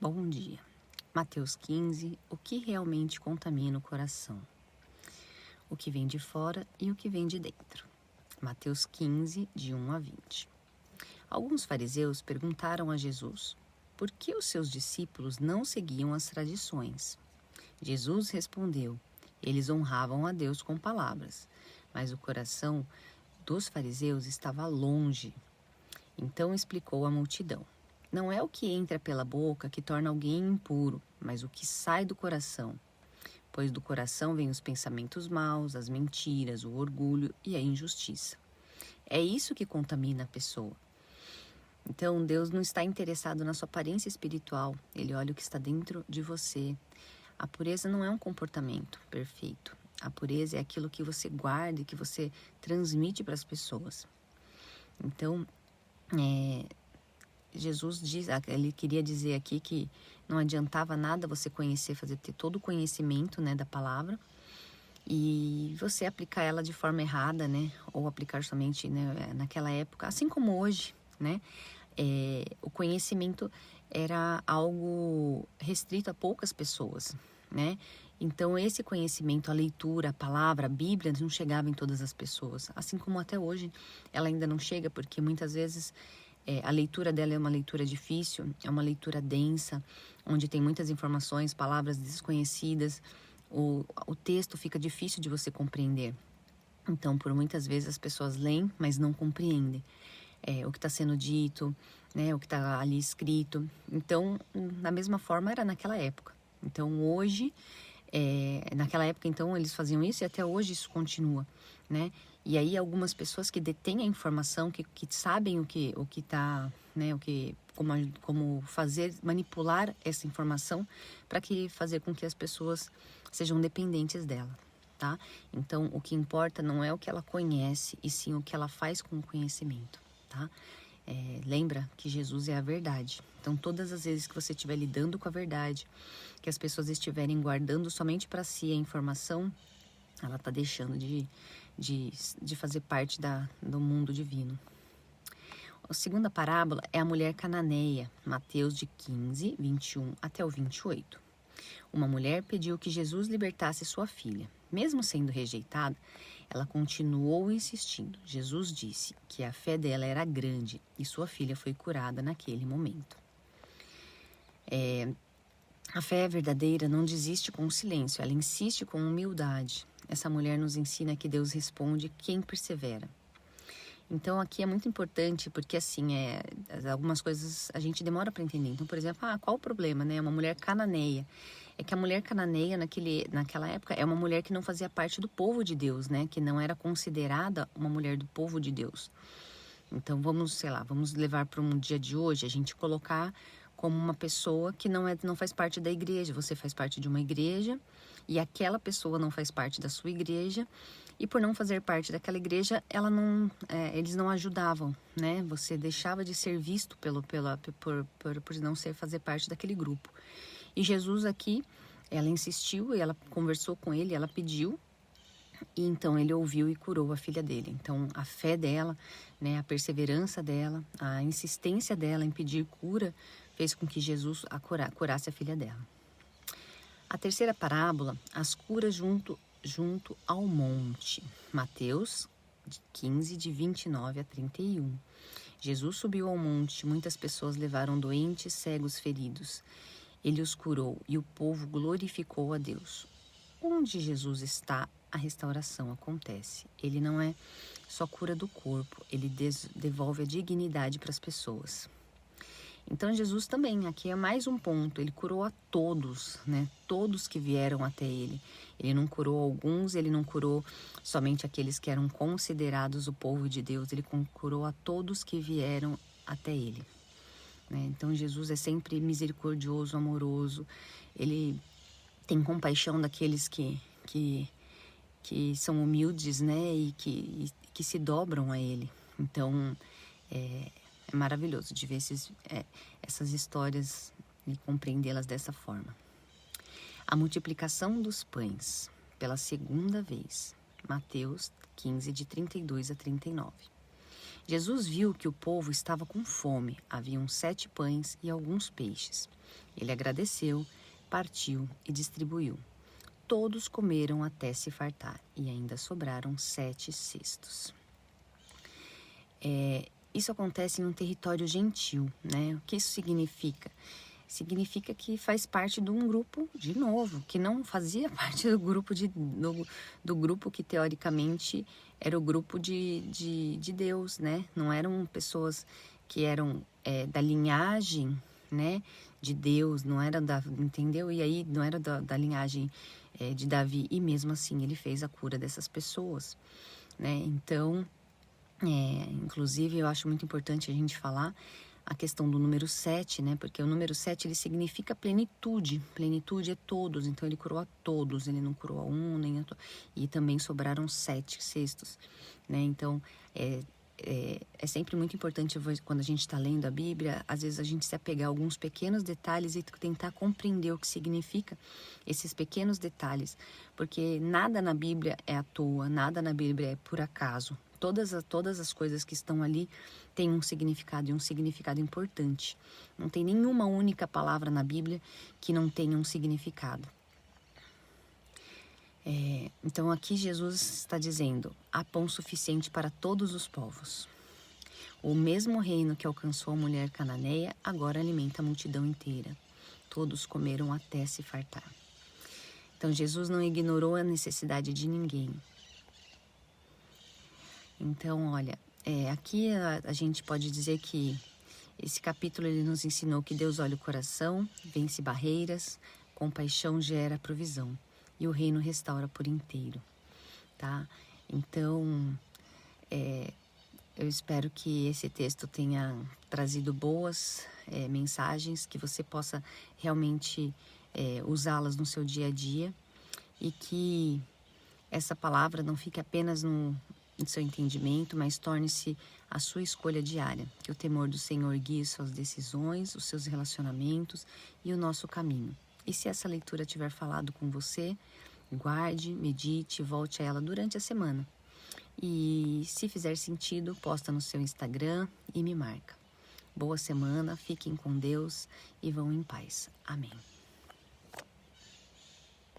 Bom dia. Mateus 15. O que realmente contamina o coração? O que vem de fora e o que vem de dentro. Mateus 15, de 1 a 20. Alguns fariseus perguntaram a Jesus por que os seus discípulos não seguiam as tradições. Jesus respondeu: eles honravam a Deus com palavras, mas o coração dos fariseus estava longe. Então explicou à multidão: não é o que entra pela boca que torna alguém impuro, mas o que sai do coração. Pois do coração vêm os pensamentos maus, as mentiras, o orgulho e a injustiça. É isso que contamina a pessoa. Então, Deus não está interessado na sua aparência espiritual. Ele olha o que está dentro de você. A pureza não é um comportamento perfeito. A pureza é aquilo que você guarda e que você transmite para as pessoas. Então, Jesus ele queria dizer aqui que não adiantava nada você conhecer, ter todo o conhecimento, da palavra, e você aplicar ela de forma errada, ou aplicar somente, naquela época, assim como hoje, o conhecimento era algo restrito a poucas pessoas, Então, esse conhecimento, a leitura, a palavra, a Bíblia, não chegava em todas as pessoas. Assim como até hoje, ela ainda não chega, porque muitas vezes a leitura dela é uma leitura difícil, é uma leitura densa, onde tem muitas informações, palavras desconhecidas. O texto fica difícil de você compreender. Então, por muitas vezes, as pessoas leem, mas não compreendem o que está sendo dito, o que está ali escrito. Então, da mesma forma, era naquela época. Então, hoje, naquela época, então, eles faziam isso e até hoje isso continua, E aí, algumas pessoas que detêm a informação, que sabem o que está, como fazer, manipular essa informação para fazer com que as pessoas sejam dependentes dela, tá? Então, o que importa não é o que ela conhece, e sim o que ela faz com o conhecimento, tá? Lembra que Jesus é a verdade. Então, todas as vezes que você estiver lidando com a verdade, que as pessoas estiverem guardando somente para si a informação, ela está deixando de fazer parte do mundo divino. A segunda parábola é a mulher cananeia, Mateus de 15, 21 até o 28. Uma mulher pediu que Jesus libertasse sua filha. Mesmo sendo rejeitada, ela continuou insistindo. Jesus disse que a fé dela era grande e sua filha foi curada naquele momento. A fé verdadeira não desiste com o silêncio, ela insiste com humildade. Essa mulher nos ensina que Deus responde quem persevera. Então, aqui é muito importante, porque assim, algumas coisas a gente demora para entender. Então, por exemplo, qual o problema, Uma mulher cananeia. É que a mulher cananeia, naquela época, é uma mulher que não fazia parte do povo de Deus, Que não era considerada uma mulher do povo de Deus. Então, vamos levar para um dia de hoje, a gente colocar como uma pessoa que não faz parte da igreja. Você faz parte de uma igreja e aquela pessoa não faz parte da sua igreja, e por não fazer parte daquela igreja, eles não ajudavam, Você deixava de ser visto por não fazer parte daquele grupo. E Jesus aqui, ela insistiu, e ela conversou com ele, ela pediu, e então ele ouviu e curou a filha dele. Então a fé dela, a perseverança dela, a insistência dela em pedir cura, fez com que Jesus curasse a filha dela. A terceira parábola, as curas junto ao monte. Mateus 15, de 29 a 31. Jesus subiu ao monte, muitas pessoas levaram doentes, cegos, feridos. Ele os curou e o povo glorificou a Deus. Onde Jesus está, a restauração acontece. Ele não é só cura do corpo, ele devolve a dignidade para as pessoas. Então, Jesus também, aqui é mais um ponto, ele curou a todos, Todos que vieram até ele. Ele não curou alguns, ele não curou somente aqueles que eram considerados o povo de Deus, ele curou a todos que vieram até ele. Então, Jesus é sempre misericordioso, amoroso, ele tem compaixão daqueles que são humildes, e que se dobram a ele. Então, é maravilhoso de ver essas histórias e compreendê-las dessa forma. A multiplicação dos pães pela segunda vez. Mateus 15, de 32 a 39. Jesus viu que o povo estava com fome. Haviam 7 pães e alguns peixes. Ele agradeceu, partiu e distribuiu. Todos comeram até se fartar e ainda sobraram 7 cestos. Isso acontece em um território gentil, né? O que isso significa? Significa que faz parte de um grupo, de novo, que não fazia parte do grupo, do grupo que teoricamente era o grupo de Deus, né? Não eram pessoas que eram da linhagem, né, de Deus, não era entendeu? E aí não era da linhagem de Davi, e mesmo assim ele fez a cura dessas pessoas, né? Então, inclusive eu acho muito importante a gente falar a questão do número 7, né? Porque o número 7 ele significa plenitude. Plenitude é todos, então ele curou a todos, ele não curou a um, nem a e também sobraram 7 cestos, né? Então, é sempre muito importante quando a gente está lendo a Bíblia, às vezes a gente se apegar a alguns pequenos detalhes e tentar compreender o que significa esses pequenos detalhes, porque nada na Bíblia é à toa, nada na Bíblia é por acaso. Todas as coisas que estão ali têm um significado, e um significado importante. Não tem nenhuma única palavra na Bíblia que não tenha um significado. Então aqui Jesus está dizendo: há pão suficiente para todos os povos. O mesmo reino que alcançou a mulher cananeia agora alimenta a multidão inteira. Todos comeram até se fartar. Então Jesus não ignorou a necessidade de ninguém. Então, olha, aqui a gente pode dizer que esse capítulo ele nos ensinou que Deus olha o coração, vence barreiras, compaixão gera provisão e o reino restaura por inteiro, tá? Então, eu espero que esse texto tenha trazido boas mensagens, que você possa realmente usá-las no seu dia a dia e que essa palavra não fique apenas no seu entendimento, mas torne-se a sua escolha diária. Que o temor do Senhor guie suas decisões, os seus relacionamentos e o nosso caminho. E se essa leitura tiver falado com você, guarde, medite, volte a ela durante a semana. E se fizer sentido, posta no seu Instagram e me marca. Boa semana, fiquem com Deus e vão em paz. Amém.